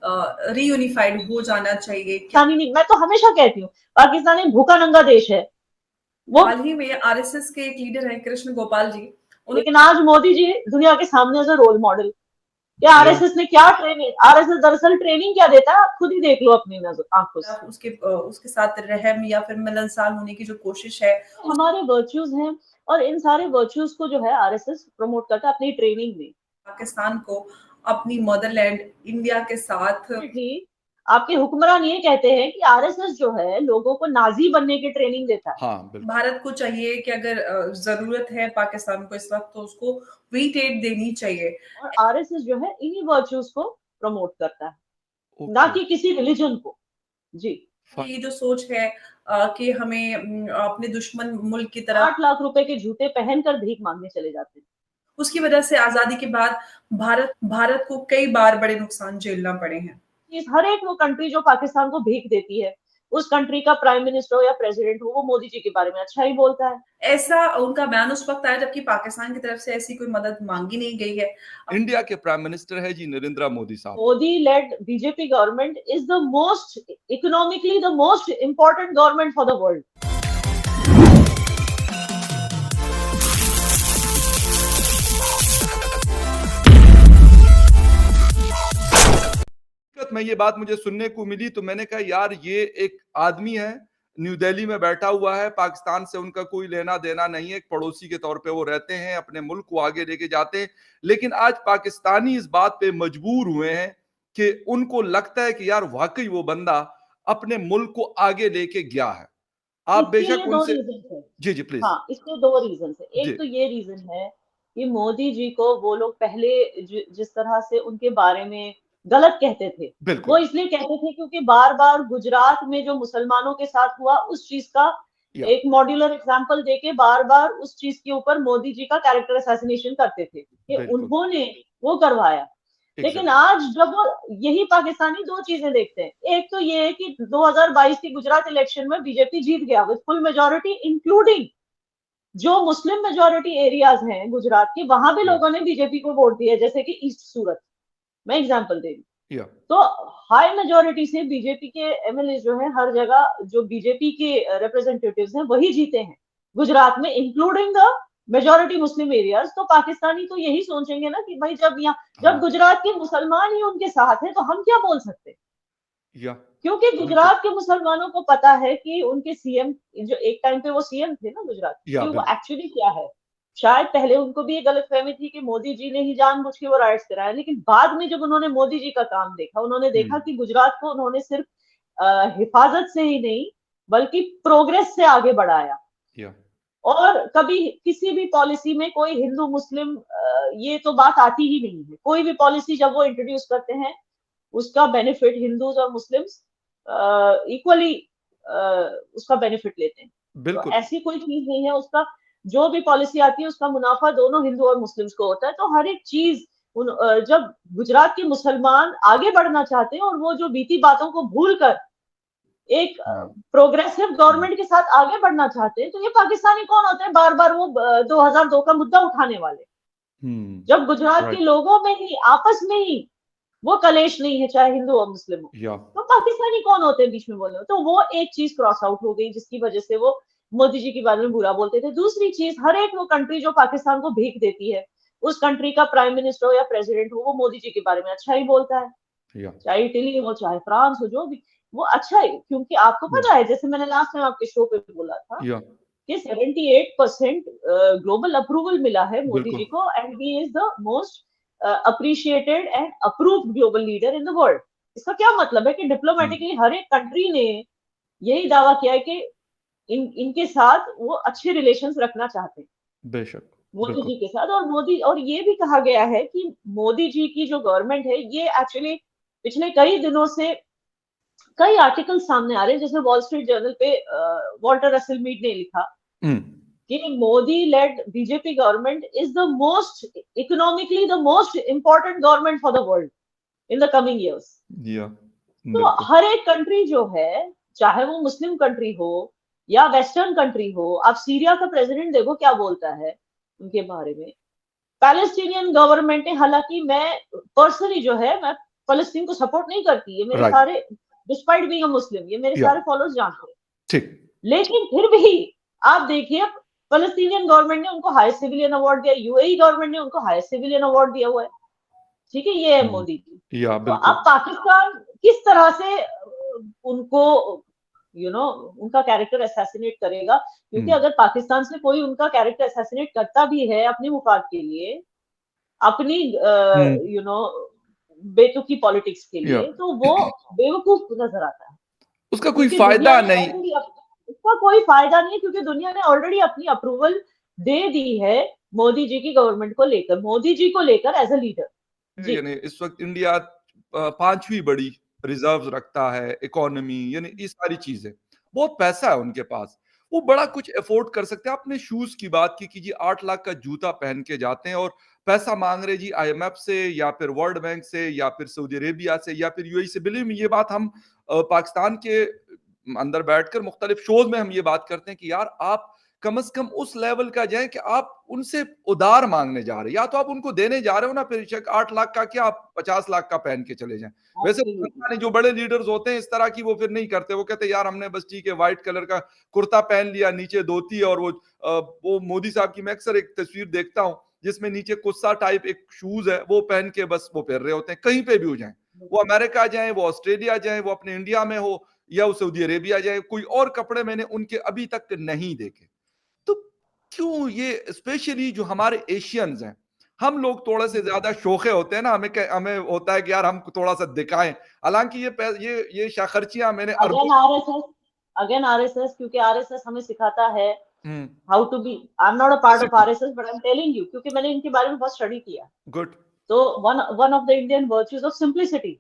रीयूनिफाइड हो जाना चाहिए। पाकिस्तानी नहीं, मैं तो हमेशा कहती हूँ पाकिस्तान एक भूखा नंगा देश है वो। हाल ही में आरएसएस के एक लीडर हैं कृष्ण गोपाल जी, उन्होंने लेकिन आज मोदी जी दुनिया के सामने एज रोल मॉडल। या यही आरएसएस ने क्या ट्रेनिंग, आरएसएस दरअसल ट्रेनिंग क्या देता है आप खुद ही देख लो अपनी नजर आंखों से। उसके साथ रहम या फिर मिलनसार होने की जो कोशिश है, हमारे वर्च्यूज हैं और इन सारे वर्च्यूज को जो है आरएसएस प्रमोट करता है अपनी ट्रेनिंग में। पाकिस्तान को अपनी मदरलैंड इंडिया के साथ जी, आपके हुक्मरान ये कहते हैं कि आरएसएस जो है लोगों को नाजी बनने की ट्रेनिंग देता है। हाँ बिल्कुल। भारत को चाहिए कि अगर जरूरत है पाकिस्तान को इस वक्त, तो उसको वीट एड देनी चाहिए। और आरएसएस जो है इन्हीं वर्च्यूज को प्रमोट करता है, ना ओके कि किसी रिलीजन को। जी, ये जो सोच है कि हमें अपने दुश्मन मुल्क की तरफ 8 लाख रुपए के जूते पहनकर भीख मांगने चले जाते हैं। उसकी वजह से आजादी के बाद भारत को कई बार बड़े नुकसान झेलना पड़े हैं। हर एक वो कंट्री जो पाकिस्तान को भीख देती है, उस कंट्री का प्राइम मिनिस्टर हो या प्रेसिडेंट हो, वो मोदी जी के बारे में अच्छा ही बोलता है। ऐसा उनका बयान उस वक्त आया जबकि पाकिस्तान की तरफ से ऐसी कोई मदद मांगी नहीं गई है। इंडिया के प्राइम मिनिस्टर है जी नरेंद्र मोदी साहब। Modi led BJP government is the most economically the most important government for the world. में ये बात मुझे सुनने को मिली तो मैंने कहा यार ये एक आदमी है, न्यू दिल्ली में बैठा हुआ है, पाकिस्तान से उनका कोई लेना देना नहीं है, एक पड़ोसी के तौर पे वो रहते हैं, अपने मुल्क को आगे लेके जाते हैं। लेकिन आज पाकिस्तानी इस बात पे मजबूर हुए हैं कि उनको लगता है कि यार वाकई वो बंदा अपने मुल्क को आगे लेके गया है। आप बेशक उनसे जी प्लीज। हाँ, इसके दो रीजन है। एक तो ये रीजन है कि मोदी जी को वो लोग पहले जिस तरह से उनके बारे में गलत कहते थे, वो इसलिए कहते थे क्योंकि बार बार गुजरात में जो मुसलमानों के साथ हुआ उस चीज का एक मॉड्यूलर एग्जांपल देके बार बार उस चीज के ऊपर मोदी जी का कैरेक्टर असैसिनेशन करते थे कि उन्होंने वो करवाया। लेकिन आज जब वो यही पाकिस्तानी दो चीजें देखते हैं, एक तो ये है कि 2022 की गुजरात इलेक्शन में बीजेपी जीत गया विद फुल मेजोरिटी, इंक्लूडिंग जो मुस्लिम मेजोरिटी एरियाज हैं गुजरात के, वहां भी लोगों ने बीजेपी को वोट दिया, जैसे कि ईस्ट सूरत, मैं एग्जांपल दे रही हूँ। तो हाई मेजोरिटी से बीजेपी के एमएलए जो है हर जगह जो बीजेपी के रिप्रेजेंटेटिव्स हैं वही जीते हैं गुजरात में, including the majority Muslim areas. तो पाकिस्तानी तो यही सोचेंगे ना कि भाई जब गुजरात के मुसलमान ही उनके साथ हैं तो हम क्या बोल सकते हैं। क्योंकि गुजरात के मुसलमानों को पता है कि उनके सीएम जो एक टाइम पे वो सीएम थे ना गुजरात कि वो एक्चुअली क्या है। शायद पहले उनको भी ये गलतफहमी थी कि मोदी जी ने ही जानबूझ के वो राइट्स कराया, लेकिन बाद में जब उन्होंने मोदी जी का काम देखा, उन्होंने देखा कि गुजरात को उन्होंने सिर्फ हिफाजत से ही नहीं बल्कि प्रोग्रेस से आगे बढ़ाया। और कभी किसी भी पॉलिसी में कोई हिंदू मुस्लिम ये तो बात आती ही नहीं है। कोई भी पॉलिसी जब वो इंट्रोड्यूस करते हैं उसका बेनिफिट हिंदूज और मुस्लिम्स इक्वली उसका बेनिफिट लेते हैं। तो ऐसी कोई चीज नहीं है, उसका जो भी पॉलिसी आती है उसका मुनाफा दोनों हिंदू और मुस्लिम्स को होता है। तो हर एक चीज जब गुजरात के मुसलमान आगे बढ़ना चाहते हैं और वो जो बीती बातों को भूलकर एक प्रोग्रेसिव गवर्नमेंट के साथ आगे बढ़ना चाहते हैं, तो ये पाकिस्तानी कौन होते हैं बार बार वो 2002 का मुद्दा उठाने वाले। जब गुजरात के लोगों में ही आपस में ही वो कलेश नहीं है, चाहे हिंदू और मुस्लिम हो, तो पाकिस्तानी कौन होते हैं बीच में बोलने। तो वो एक चीज क्रॉस आउट हो गई जिसकी वजह से वो मोदी जी के बारे में बुरा बोलते थे। दूसरी चीज, हर एक वो कंट्री जो पाकिस्तान को भीख देती है, उस कंट्री का प्राइम मिनिस्टर हो या प्रेसिडेंट हो, वो मोदी जी के बारे में अच्छा ही बोलता है। चाहे इटली हो चाहे फ्रांस हो, जो भी वो अच्छा है। क्योंकि आपको पता है, जैसे मैंने लास्ट टाइम आपके शो पे बोला था कि 78% ग्लोबल अप्रूवल मिला है मोदी जी को, and he is the most appreciated and approved global leader in the world. इसका क्या मतलब है कि डिप्लोमेटिकली हर एक कंट्री ने यही दावा किया है कि इनके साथ वो अच्छे रिलेशंस रखना चाहते हैं बेशक मोदी जी के साथ। और ये भी कहा गया है कि मोदी जी की जो गवर्नमेंट है, ये एक्चुअली पिछले कई दिनों से कई आर्टिकल सामने आ रहे हैं, जैसे वॉल स्ट्रीट जर्नल पे वॉल्टर रसेल मीड ने लिखा कि Modi led BJP government is the most economically the most important government for the world in the coming years. तो हर एक कंट्री जो है, चाहे वो मुस्लिम कंट्री हो या वेस्टर्न कंट्री हो, आप सीरिया का प्रेसिडेंट देखो क्या बोलता है उनके बारे में। पैलेस्टीनियन गवर्नमेंट है, हालांकि मैं पर्सनली जो है मैं फलस्तीन को सपोर्ट नहीं करती, ये मेरे सारे, डिस्पाइट बीइंग अ मुस्लिम, ये मेरे सारे फॉलोअर्स जानते हैं। ठीक, लेकिन फिर भी आप देखिए फलस्तीनियन गवर्नमेंट ने उनको हाईएस्ट सिविलियन अवार्ड दिया, यूएई गवर्नमेंट ने उनको हाईएस्ट सिविलियन अवार्ड दिया हुआ है। ठीक है, ये है मोदी जी। तो अब पाकिस्तान किस तरह से उनको उनका कैरेक्टर असैसिनेट करेगा, क्योंकि अगर पाकिस्तान से कोई उनका कैरेक्टर असैसिनेट करता भी है अपने मुफाद के लिए, अपनी बेतुकी पॉलिटिक्स के लिए, तो वो बेवकूफ नजर आता है, उसका कोई फायदा नहीं, उसका कोई फायदा नहीं, क्योंकि दुनिया ने ऑलरेडी अपनी अप्रूवल दे दी है मोदी जी की गवर्नमेंट को लेकर, मोदी जी को लेकर एज अ लीडर। यानी इस वक्त इंडिया 5वीं बड़ी रिजर्व रखता है, इकोनॉमी, यानी ये सारी चीजें, बहुत पैसा है उनके पास, वो बड़ा कुछ अफोर्ड कर सकते हैं। आपने शूज की बात की जी 8 लाख का जूता पहन के जाते हैं और पैसा मांग रहे जी IMF से या फिर वर्ल्ड बैंक से या फिर सऊदी अरेबिया से या फिर यूएई से। बिलीव मी, ये बात हम पाकिस्तान के अंदर बैठकर मुख्तलिफ शोज में हम ये बात करते हैं कि यार आप कम से कम उस लेवल का जाए कि आप उनसे उधार मांगने जा रहे हैं, या तो आप उनको देने जा रहे हो ना, फिर 8 लाख का क्या आप 50 लाख का पहन के चले जाएं। वैसे जो बड़े लीडर्स होते हैं इस तरह की, वो फिर नहीं करते, वो कहते हैं यार हमने बस ठीक है व्हाइट कलर का कुर्ता पहन लिया, नीचे धोती, और वो मोदी साहब की मैं अक्सर एक तस्वीर देखता हूँ जिसमें नीचे कुस्सा टाइप एक शूज है, वो पहन के बस वो फिर रहे होते हैं, कहीं पे भी हो जाए, वो अमेरिका जाए, वो ऑस्ट्रेलिया जाए, वो अपने इंडिया में हो या वो सऊदी अरेबिया जाए, कोई और कपड़े मैंने उनके अभी तक नहीं देखे। तो क्यों ये, स्पेशली जो हमारे एशियंस हैं, हम लोग थोड़े से ज्यादा शोखे होते हैं ना, हमें होता है कि यार हम थोड़ा सा दिखाएं, हालांकि ये शाखर्चियां मैंने अगेन आरएसएस, क्योंकि आरएसएस हमें सिखाता है how to be, I am not a part of RSS but I am telling you, क्योंकि मैंने इनके बारे में बहुत स्टडी किया। गुड। तो one of the Indian virtues of simplicity,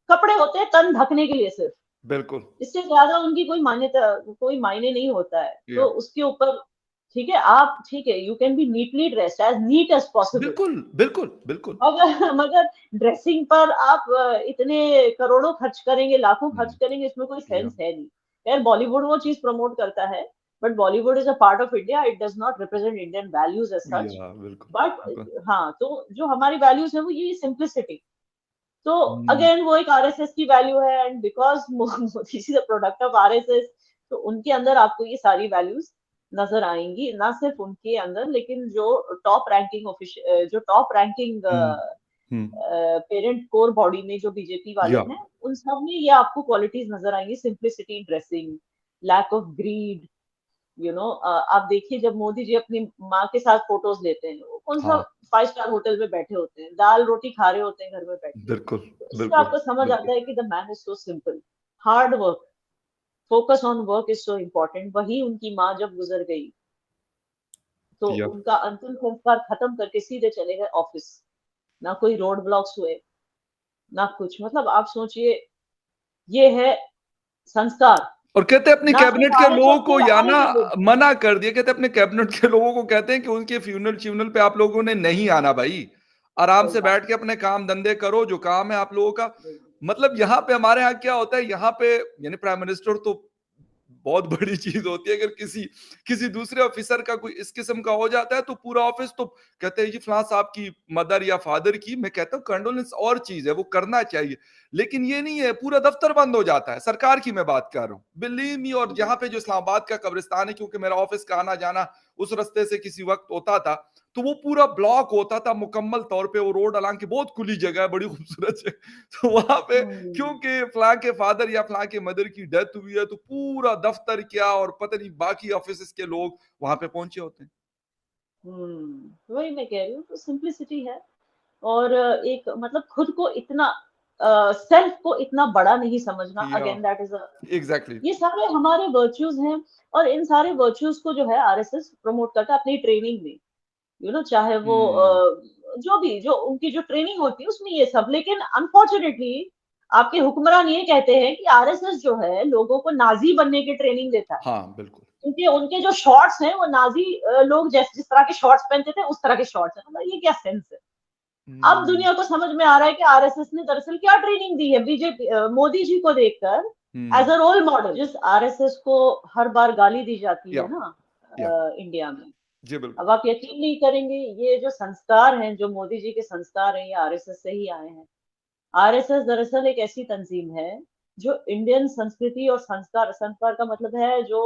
कपड़े होते हैं तन ढकने के लिए सिर्फ, बिल्कुल, इससे ज्यादा उनकी कोई मायने नहीं होता है। तो उसके ऊपर ठीक है, आप ठीक है, you can be neatly dressed, as neat as possible, बिल्कुल बिल्कुल बिल्कुल, मगर ड्रेसिंग पर आप इतने करोड़ों खर्च करेंगे, लाखों खर्च करेंगे, इसमें कोई सेंस है नहीं। यार बॉलीवुड वो चीज प्रमोट करता है, but Bollywood is a part of India, it does not represent Indian values as such. But हाँ, तो जो हमारी वैल्यूज है वो ये सिंप्लिसिटी। तो अगेन वो एक आरएसएस की वैल्यू है, and because Modi is a product of RSS, तो उनके अंदर आपको ये सारी वैल्यूज नजर आएंगी, ना सिर्फ उनके अंदर, लेकिन जो top ranking parent core body में जो बीजेपी वाले हैं, उन सब में ये आपको क्वालिटीज नजर आएंगी, simplicity in dressing, lack of greed, आप देखिए जब मोदी जी अपनी माँ के साथ फोटोज लेते हैं, वो कौन सा 5 स्टार होटल में बैठे होते हैं, दाल रोटी खा रहे होते हैं घर में बैठे। बिल्कुल, इससे आपको समझ आता है कि the man is so simple, hard work, focus on work is so important. वही उनकी माँ जब गुजर गई तो उनका अंतिम संस्कार खत्म करके सीधे चले गए ऑफिस, ना कोई रोड ब्लॉक्स हुए ना कुछ। मतलब आप सोचिए, ये है संस्कार। और कहते हैं अपने कैबिनेट के लोगों को या ना मना कर दिया, कहते हैं अपने कैबिनेट के लोगों को कहते हैं कि उनके फ्यूनल पे आप लोगों ने नहीं आना भाई, आराम से बैठ के अपने काम धंधे करो, जो काम है आप लोगों का। मतलब यहाँ पे हमारे यहाँ क्या होता है, यहाँ पे यानी प्राइम मिनिस्टर तो बहुत बड़ी चीज होती है, अगर किसी दूसरे ऑफिसर का कोई इस किस्म का हो जाता है तो पूरा ऑफिस तो कहते हैं जी फलां साहब की मदर या फादर की, मैं कहता हूँ कंडोलेंस और चीज है, वो करना चाहिए, लेकिन ये नहीं है पूरा दफ्तर बंद हो जाता है। सरकार की मैं बात कर रहा हूँ, बिलीव मी। और जहाँ पे जो इस्लामाबाद का कब्रिस्तान है, क्योंकि मेरा ऑफिस का आना जाना उस रास्ते से किसी वक्त होता था, तो वो पूरा ब्लॉक होता था मुकम्मल तौर पे, वो रोड, हालांकि बहुत खुली जगह है, बड़ी खूबसूरत है, तो वहां पे क्योंकि फलां के फादर या फलां के मदर की डेथ हुई है, तो पूरा दफ्तर क्या और पता नहीं बाकी ऑफिस के लोग वहां पे पहुंचे होते हैं। वही मैं कह रही हूँ, तो सिंप्लिसिटी है। और एक मतलब खुद को इतना सेल्फ को इतना बड़ा नहीं समझना, अगेन दैट इज एग्जैक्टली, ये सारे हमारे वर्च्यूज हैं, और इन सारे वर्च्यूज को जो है आरएसएस प्रमोट करता है अपनी ट्रेनिंग में, चाहे वो जो उनकी जो ट्रेनिंग होती है उसमें ये सब। लेकिन अनफॉर्चुनेटली आपके हुक्मरान ये कहते हैं कि आरएसएस जो है लोगों को नाजी बनने की ट्रेनिंग देता है। हाँ बिल्कुल, क्योंकि उनके जो शॉर्ट्स हैं वो नाजी लोग जिस तरह के शॉर्ट्स पहनते थे उस तरह के शॉर्ट्स हैं। मतलब ये क्या सेंस है? अब दुनिया को समझ में आ रहा है कि आरएसएस ने दरअसल क्या ट्रेनिंग दी है बीजेपी मोदी जी को देखकर एज अ रोल मॉडल। जिस आरएसएस को हर बार गाली दी जाती है ना इंडिया में, जी बिल्कुल। अब आप यकीन नहीं करेंगे, ये जो संस्कार हैं, जो मोदी जी के संस्कार हैं, ये आरएसएस से ही आए हैं। आरएसएस दरअसल एक ऐसी तंजीम है जो इंडियन संस्कृति और संस्कार, संस्कार का मतलब है जो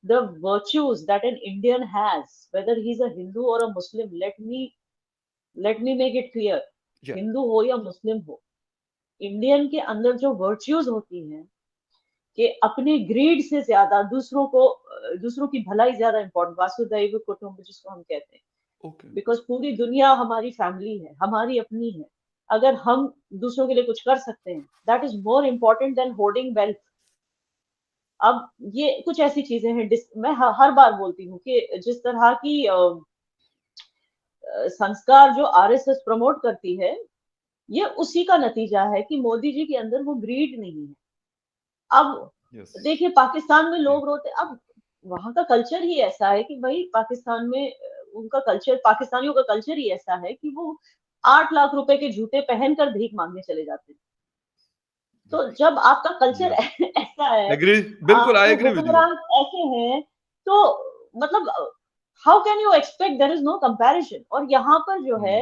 the virtues that an Indian has, whether he's a Hindu or a Muslim, let me make it clear, Yeah. Hindu हो या मुस्लिम हो, इंडियन के अंदर जो वर्च्यूज होती हैं कि अपने ग्रीड से ज्यादा दूसरों की भलाई ज्यादा इंपॉर्टेंट, वासुदैव कुटुंब जिसको हम कहते हैं, बिकॉज पूरी दुनिया हमारी फैमिली है, हमारी अपनी है। अगर हम दूसरों के लिए कुछ कर सकते हैं, that is more important then hoarding wealth. अब ये कुछ ऐसी चीजें हैं, मैं हर बार बोलती हूँ कि जिस तरह की संस्कार जो आरएसएस प्रमोट करती है, ये उसी का नतीजा है कि मोदी जी के अंदर वो ग्रीड नहीं है। अब देखिए पाकिस्तान में लोग रोते, अब वहां का कल्चर ही ऐसा है कि भाई पाकिस्तान में उनका कल्चर, पाकिस्तानियों का कल्चर ही ऐसा है कि वो 8 लाख रुपए के जूते पहनकर भीख मांगने चले जाते हैं। तो जब आपका कल्चर ऐसा है, बिल्कुल आई एग्री विद यू, ऐसे हैं, तो मतलब how can you expect, there is no comparison. और यहाँ पर जो है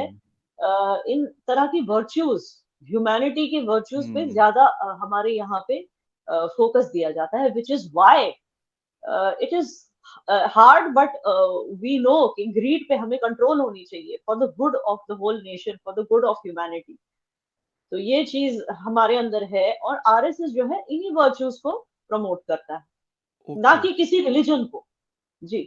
इन तरह की वर्च्यूज, ह्यूमैनिटी के वर्च्यूज पे ज्यादा हमारे यहाँ पे फोकस दिया जाता है, which is why it is hard, but we know कि ग्रीड पे हमें कंट्रोल होनी चाहिए for the good of the whole nation, for the good of humanity. तो ये चीज हमारे अंदर है, और आरएसएस जो है इन्हीं वर्च्यूज को प्रमोट करता है, ना कि किसी रिलीजन को। जी।